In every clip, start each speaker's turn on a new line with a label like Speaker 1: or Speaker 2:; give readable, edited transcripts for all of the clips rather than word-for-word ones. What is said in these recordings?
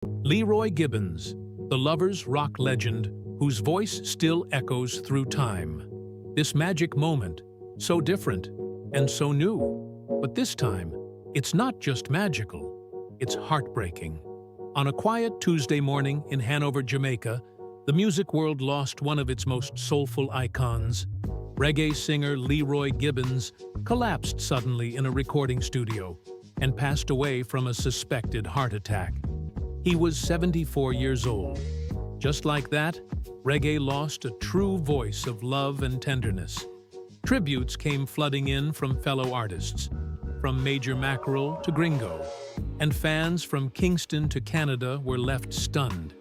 Speaker 1: Leroy Gibbons, the lovers' rock legend whose voice still echoes through time. This magic moment, so different and so new. But this time, it's not just magical, it's heartbreaking. On a quiet Tuesday morning in Hanover, Jamaica, the music world lost one of its most soulful icons. Reggae singer Leroy Gibbons collapsed suddenly in a recording studio and passed away from a suspected heart attack. He was 74 years old. Just like that, reggae lost a true voice of love and tenderness. Tributes came flooding in from fellow artists, from Major Mackerel to Gringo, and fans from Kingston to Canada were left stunned.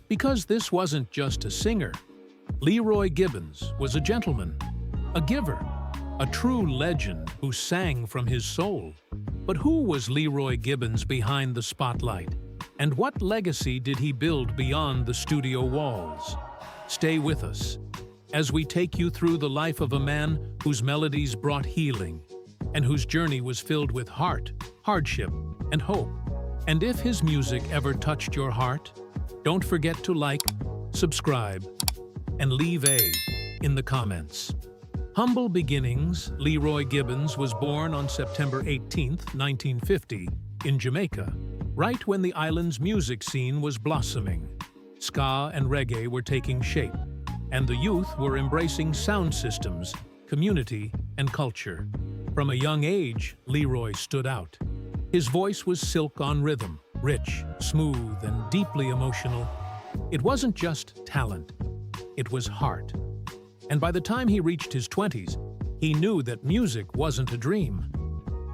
Speaker 1: Because this wasn't just a singer, Leroy Gibbons was a gentleman, a giver, a true legend who sang from his soul. But who was Leroy Gibbons behind the spotlight? And what legacy did he build beyond the studio walls? Stay with us as we take you through the life of a man whose melodies brought healing and whose journey was filled with heart, hardship, and hope. And if his music ever touched your heart, don't forget to like, subscribe, and leave a in the comments. Humble beginnings, Leroy Gibbons was born on September 18, 1950, in Jamaica, right when the island's music scene was blossoming. Ska and reggae were taking shape, and the youth were embracing sound systems, community, and culture. From a young age, Leroy stood out. His voice was silk on rhythm, rich, smooth, and deeply emotional. It wasn't just talent, it was heart. And by the time he reached his 20s, he knew that music wasn't a dream.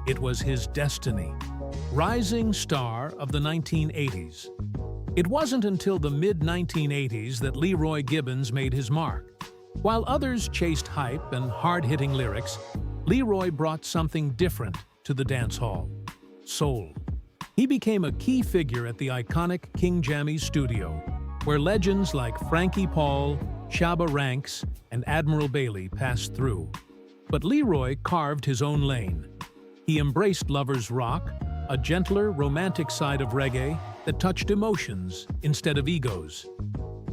Speaker 1: It was his destiny. Rising star of the 1980s. It wasn't until the mid-1980s that Leroy Gibbons made his mark. While others chased hype and hard-hitting lyrics, Leroy brought something different to the dance hall: soul. He became a key figure at the iconic King Jammy's studio, where legends like Frankie Paul, Shabba Ranks, and Admiral Bailey passed through. But Leroy carved his own lane. He embraced lovers' rock, a gentler, romantic side of reggae that touched emotions instead of egos.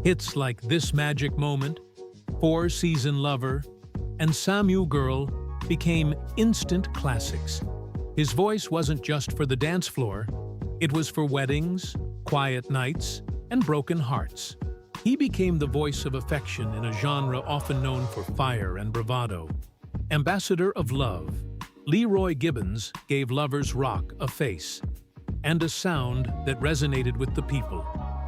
Speaker 1: Hits like This Magic Moment, Four-Season Lover, and Samu Girl became instant classics. His voice wasn't just for the dance floor, it was for weddings, quiet nights, and broken hearts. He became the voice of affection in a genre often known for fire and bravado. Ambassador of love, Leroy Gibbons gave lovers rock a face and a sound that resonated with the people.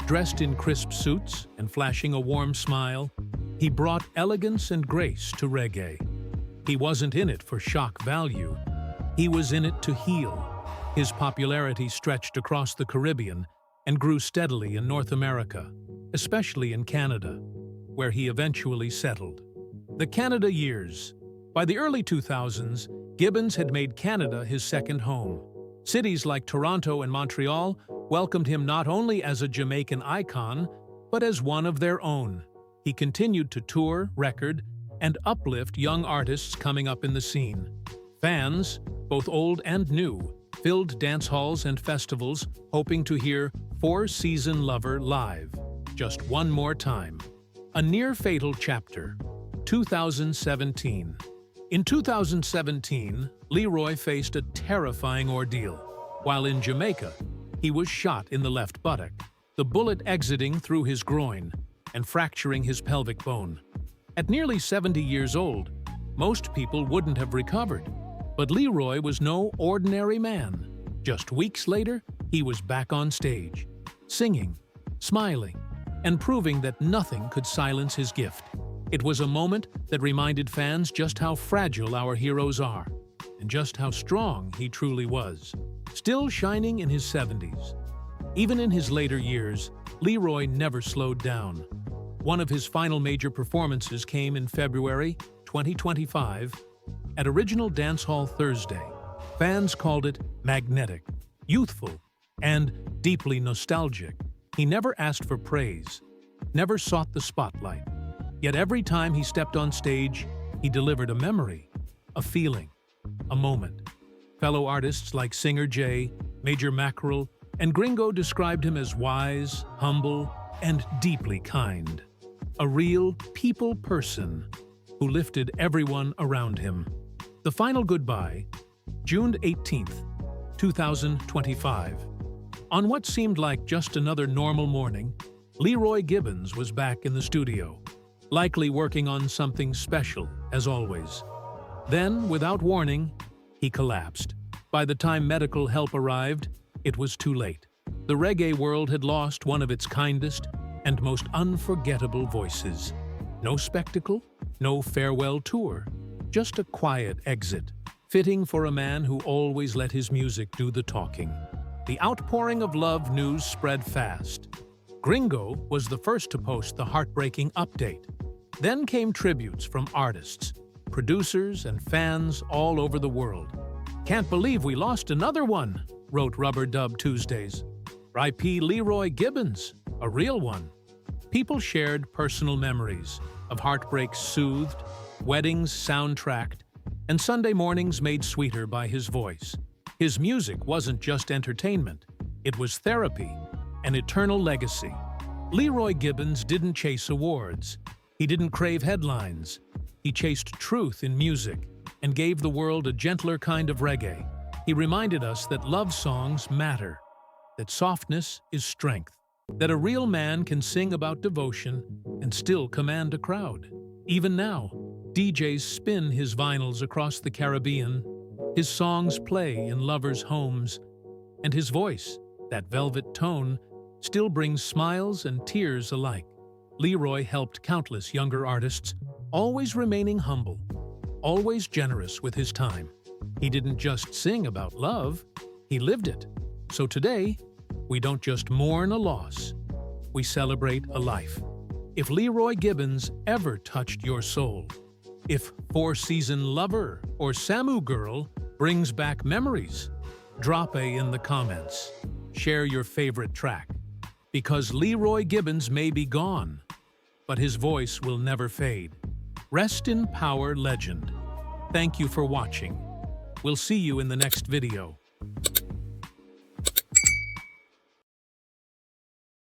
Speaker 1: Dressed in crisp suits and flashing a warm smile, he brought elegance and grace to reggae. He wasn't in it for shock value, he was in it to heal. His popularity stretched across the Caribbean and grew steadily in North America, especially in Canada, where he eventually settled. The Canada years. By the early 2000s, Gibbons had made Canada his second home. Cities like Toronto and Montreal welcomed him not only as a Jamaican icon, but as one of their own. He continued to tour, record, and uplift young artists coming up in the scene. Fans, both old and new, filled dance halls and festivals hoping to hear Four-Season Lover live, just one more time. A near-fatal chapter. 2017. In 2017, Leroy faced a terrifying ordeal. While in Jamaica, he was shot in the left buttock, the bullet exiting through his groin and fracturing his pelvic bone. At nearly 70 years old, most people wouldn't have recovered. But Leroy was no ordinary man. Just weeks later, he was back on stage, singing, smiling, and proving that nothing could silence his gift. It was a moment that reminded fans just how fragile our heroes are, and just how strong he truly was. Still shining in his 70s. Even in his later years, Leroy never slowed down. One of his final major performances came in February 2025 at Original Dancehall Thursday. Fans called it magnetic, youthful, and deeply nostalgic. He never asked for praise, never sought the spotlight. Yet every time he stepped on stage, he delivered a memory, a feeling, a moment. Fellow artists like Singer J, Major Mackerel, and Gringo described him as wise, humble, and deeply kind. A real people person who lifted everyone around him. The final goodbye, June 18th, 2025. On what seemed like just another normal morning, Leroy Gibbons was back in the studio, likely working on something special, as always. Then, without warning, he collapsed. By the time medical help arrived, it was too late. The reggae world had lost one of its kindest and most unforgettable voices. No spectacle, no farewell tour, just a quiet exit, fitting for a man who always let his music do the talking. The outpouring of love news spread fast. Gringo was the first to post the heartbreaking update. Then came tributes from artists, producers, and fans all over the world. "Can't believe we lost another one," wrote Rubber Dub Tuesdays. "R.I.P. Leroy Gibbons, a real one." People shared personal memories of heartbreaks soothed, weddings soundtracked, and Sunday mornings made sweeter by his voice. His music wasn't just entertainment, it was therapy, an eternal legacy. Leroy Gibbons didn't chase awards. He didn't crave headlines. He chased truth in music and gave the world a gentler kind of reggae. He reminded us that love songs matter, that softness is strength, that a real man can sing about devotion and still command a crowd. Even now, DJs spin his vinyls across the Caribbean, his songs play in lovers' homes, and his voice, that velvet tone, still brings smiles and tears alike. Leroy helped countless younger artists, always remaining humble, always generous with his time. He didn't just sing about love, he lived it. So today, we don't just mourn a loss, we celebrate a life. If Leroy Gibbons ever touched your soul, if Four Season Lover or Samu Girl brings back memories, drop a in the comments. Share your favorite track. Because Leroy Gibbons may be gone, but his voice will never fade. Rest in power, legend. Thank you for watching. We'll see you in the next video.